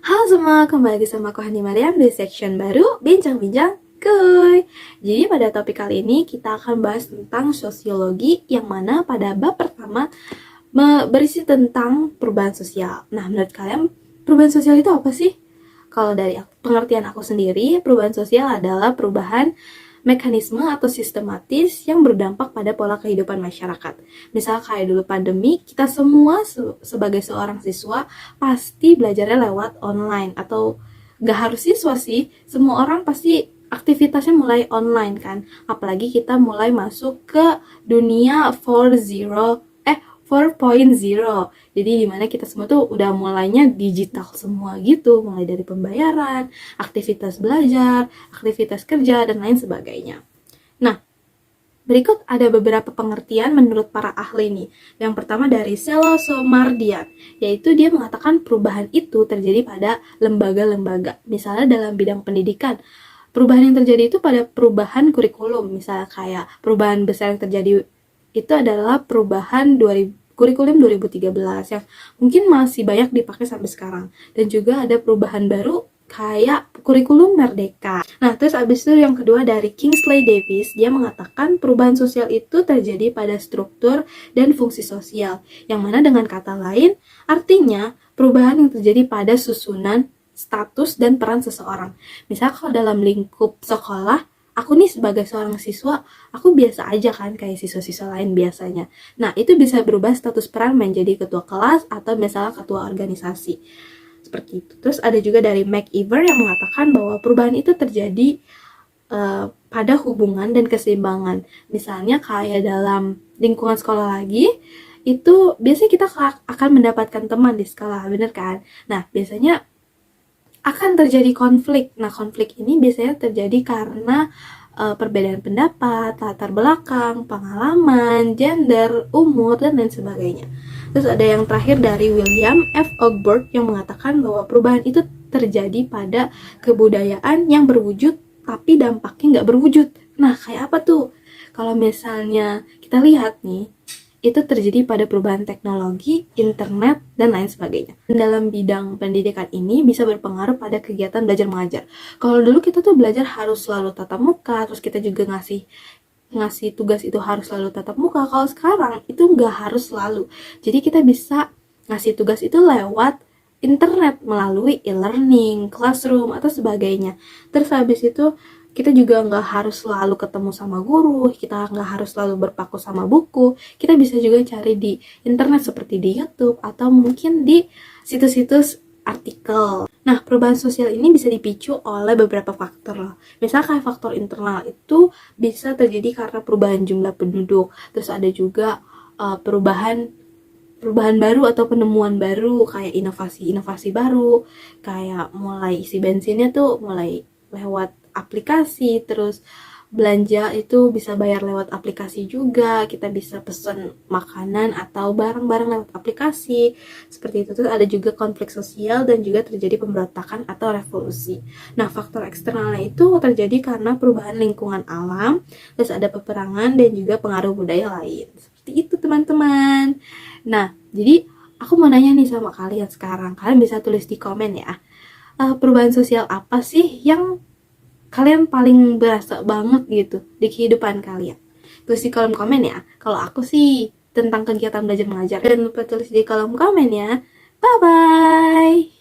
Halo semua, kembali lagi sama aku Hani Mariam di section baru Bincang-Bincang Kuy. Jadi pada topik kali ini kita akan bahas tentang sosiologi, yang mana pada bab pertama berisi tentang perubahan sosial. Nah, menurut kalian perubahan sosial itu apa sih? Kalau dari pengertian aku sendiri, perubahan sosial adalah perubahan mekanisme atau sistematis yang berdampak pada pola kehidupan masyarakat. Misal kayak dulu pandemi, kita semua sebagai seorang siswa pasti belajarnya lewat online, atau gak harus siswa sih, semua orang pasti aktivitasnya mulai online kan. Apalagi kita mulai masuk ke dunia 4.0. Jadi dimana kita semua tuh udah mulainya digital semua gitu, mulai dari pembayaran, aktivitas belajar, aktivitas kerja, dan lain sebagainya. Nah, berikut ada beberapa pengertian menurut para ahli nih. Yang pertama dari Selo Somardian, yaitu dia mengatakan perubahan itu terjadi pada lembaga-lembaga. Misalnya dalam bidang pendidikan, perubahan yang terjadi itu pada perubahan kurikulum. Misalnya kayak perubahan besar yang terjadi itu adalah perubahan kurikulum 2013 yang mungkin masih banyak dipakai sampai sekarang. Dan juga ada perubahan baru kayak kurikulum Merdeka. Nah, terus abis itu yang kedua dari Kingsley Davis, dia mengatakan perubahan sosial itu terjadi pada struktur dan fungsi sosial, yang mana dengan kata lain, artinya perubahan yang terjadi pada susunan, status, dan peran seseorang. Misal kalau dalam lingkup sekolah, aku nih sebagai seorang siswa, aku biasa aja kan kayak siswa-siswa lain biasanya. Nah, itu bisa berubah status peran menjadi ketua kelas atau misalnya ketua organisasi. Seperti itu. Terus ada juga dari McIver yang mengatakan bahwa perubahan itu terjadi pada hubungan dan keseimbangan. Misalnya kayak dalam lingkungan sekolah lagi, itu biasanya kita akan mendapatkan teman di sekolah, bener kan? Nah, biasanya akan terjadi konflik. Nah, konflik ini biasanya terjadi karena perbedaan pendapat, latar belakang, pengalaman, gender, umur, dan lain sebagainya. Terus ada yang terakhir dari William F. Ogburg yang mengatakan bahwa perubahan itu terjadi pada kebudayaan yang berwujud tapi dampaknya nggak berwujud. Nah, kayak apa tuh? Kalau misalnya kita lihat nih, itu terjadi pada perubahan teknologi, internet, dan lain sebagainya. Dalam bidang pendidikan ini bisa berpengaruh pada kegiatan belajar mengajar. Kalau dulu kita tuh belajar harus selalu tatap muka, terus kita juga ngasih tugas itu harus selalu tatap muka. Kalau sekarang itu nggak harus selalu. Jadi kita bisa ngasih tugas itu lewat internet melalui e-learning, classroom, atau sebagainya. Terus habis itu kita juga nggak harus selalu ketemu sama guru, kita nggak harus selalu berpaku sama buku, kita bisa juga cari di internet seperti di YouTube atau mungkin di situs-situs artikel. Nah, perubahan sosial ini bisa dipicu oleh beberapa faktor. Misalnya kayak faktor internal itu bisa terjadi karena perubahan jumlah penduduk, terus ada juga perubahan baru atau penemuan baru, kayak inovasi baru, kayak mulai isi bensinnya tuh mulai lewat aplikasi, terus belanja itu bisa bayar lewat aplikasi juga, kita bisa pesen makanan atau barang-barang lewat aplikasi, seperti itu. Terus ada juga konflik sosial dan juga terjadi pemberontakan atau revolusi. Nah, faktor eksternalnya itu terjadi karena perubahan lingkungan alam, terus ada peperangan dan juga pengaruh budaya lain. Seperti itu, teman-teman. Nah, jadi aku mau nanya nih sama kalian sekarang, kalian bisa tulis di komen ya, perubahan sosial apa sih yang kalian paling berasa banget gitu di kehidupan kalian? Tulis di kolom komen ya. Kalau aku sih tentang kegiatan belajar mengajar. Jangan lupa tulis di kolom komen ya. Bye bye.